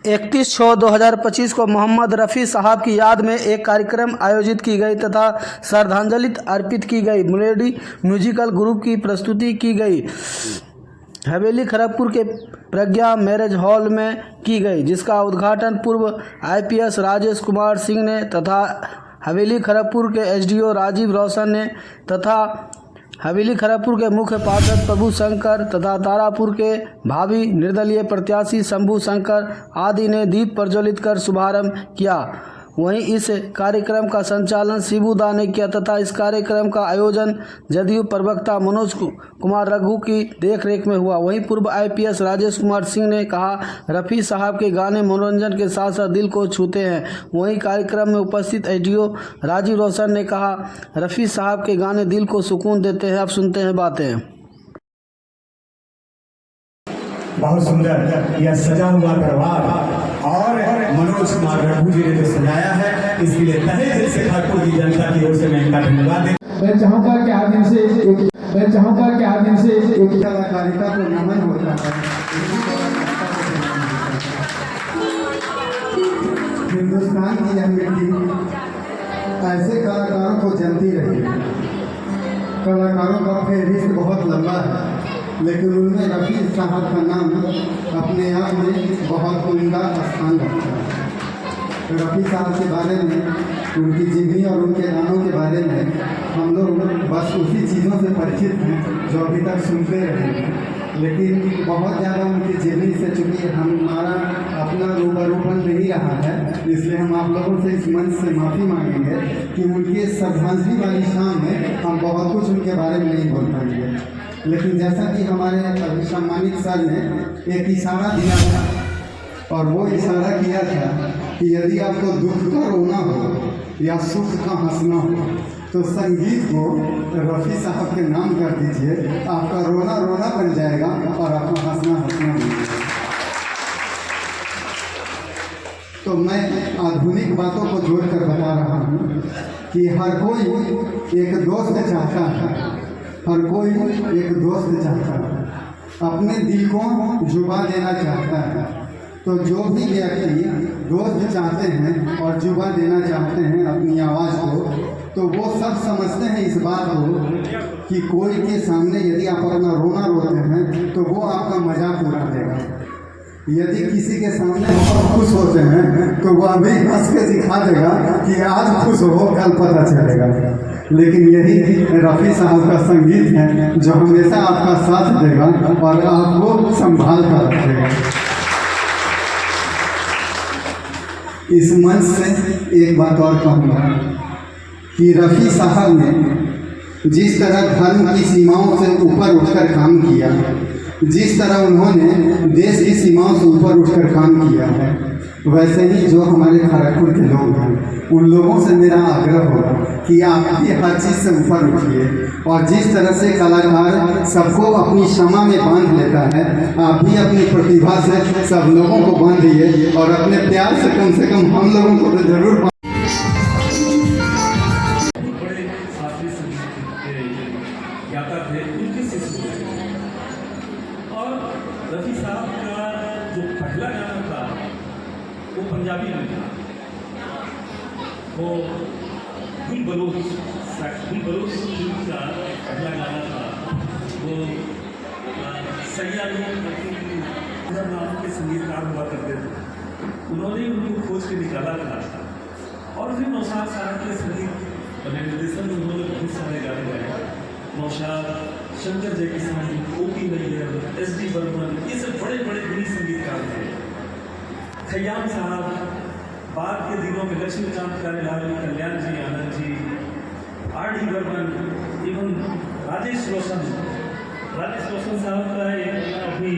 31/6/2025 को मोहम्मद रफ़ी साहब की याद में एक कार्यक्रम आयोजित की गई तथा श्रद्धांजलि अर्पित की गई। मेलोडी म्यूजिकल ग्रुप की प्रस्तुति की गई हवेली खड़गपुर के प्रज्ञा मैरिज हॉल में की गई, जिसका उद्घाटन पूर्व IPS राजेश कुमार सिंह ने तथा हवेली खड़गपुर के SDO राजीव रोशन ने तथा हवेली खड़गपुर के मुख्य पार्षद प्रभु शंकर तथा तारापुर के भावी निर्दलीय प्रत्याशी शंभू शंकर आदि ने दीप प्रज्वलित कर शुभारंभ किया। वहीं इस कार्यक्रम का संचालन शिबू दा ने किया तथा इस कार्यक्रम का आयोजन जदयू प्रवक्ता मनोज कुमार रघु की देखरेख में हुआ। वहीं पूर्व IPS राजेश कुमार सिंह ने कहा, रफ़ी साहब के गाने मनोरंजन के साथ साथ दिल को छूते हैं। वहीं कार्यक्रम में उपस्थित SDO राजीव रोशन ने कहा, रफ़ी साहब के गाने दिल को सुकून देते हैं। अब सुनते हैं बातें। बहुत सुंदर यह सजा हुआ दरबार और मनोज कुमार रघु जी ने जो सजाया है, इसके लिए तहे दिल से खड़गपुर की जनता की ओर से मैं इनका धन्यवाद देता। मैं चाहूँगा कि आज इनसे एक कलाकारिता को नमन होता है। हिंदुस्तान की यह मिट्टी ऐसे कलाकारों को जलती रही है। कलाकारों का फेहरिस्त बहुत लंबा है, लेकिन उनमें रफ़ी साहब का नाम अपने आप में बहुत उम्दा स्थान रखता है। रफ़ी साहब के बारे में, उनकी जीवनी और उनके गानों के बारे में हम लोग बस उसी चीज़ों से परिचित हैं जो अभी तक सुनते रहे हैं, लेकिन बहुत ज़्यादा उनकी जीवनी से चूँकि हमारा अपना रूबरूपन नहीं रहा है, इसलिए हम आप लोगों से इस मंच से माफ़ी मांगेंगे कि उनके श्रद्धांजलि वाली शाम में हम बहुत कुछ उनके बारे में नहीं बोल पाएंगे। लेकिन जैसा कि हमारे सम्मानित सर ने एक इशारा दिया था, और वो इशारा किया था कि यदि आपको दुख का रोना हो या सुख का हंसना हो तो संगीत को रफ़ी साहब के नाम कर दीजिए, आपका रोना रोना बन जाएगा और आपका हंसना हंसना बन जाएगा। तो मैं आधुनिक बातों को जोड़कर बता रहा हूँ कि हर कोई एक दोस्त चाहता है, हर कोई एक दोस्त चाहता है, अपने दिल को जुबा देना चाहता है। तो जो भी व्यक्ति दोस्त चाहते हैं और जुबा देना चाहते हैं अपनी आवाज़ को, तो वो सब समझते हैं इस बात को कि कोई के सामने यदि आप अपना रोना रोते हैं तो वो आपका मजाक उड़ा देगा। यदि किसी के सामने बहुत खुश होते हैं तो वह भी हंस के दिखा देगा कि आज खुश हो, कल पता चलेगा। लेकिन यही रफ़ी साहब का संगीत है जो हमेशा आपका साथ देगा और आपको संभाल कर रखेगा। इस मंच से एक बात और कहूँगा कि रफ़ी साहब ने जिस तरह धर्म की सीमाओं से ऊपर उठकर काम किया, जिस तरह उन्होंने देश की सीमाओं से ऊपर उठकर काम किया है, वैसे ही जो हमारे खड़गपुर के लोग हैं उन लोगों से मेरा आग्रह होगा कि आप भी हर चीज़ से ऊपर उठिए, और जिस तरह से कलाकार सबको अपनी क्षमा में बांध लेता है, आप भी अपनी प्रतिभा से सब लोगों को बांधिए और अपने प्यार से कम हम लोगों को तो जरूर रफ़ी साहब का जो पहला गाना था वो पंजाबी में था, वो गुल बलोच फिल्म का पहला गाना था। वो सैया नाम के संगीतकार हुआ करते थे, उन्होंने उनको खोज के निकाला था और फिर नौशाद साहब के संगीत और निर्देशन में उन्होंने बहुत सारे गाने गाए। नौशाद, शंकर जयकिशन, OP नैयर, SD बर्मन, ये सब बड़े बड़े गुणी संगीतकार थे। खयाम साहब, बाद के दिनों में लक्ष्मीकांत प्यारेलाल, कल्याण जी, आनंद जी, RD बर्मन, इवन राजेश रोशन साहब का एक अभी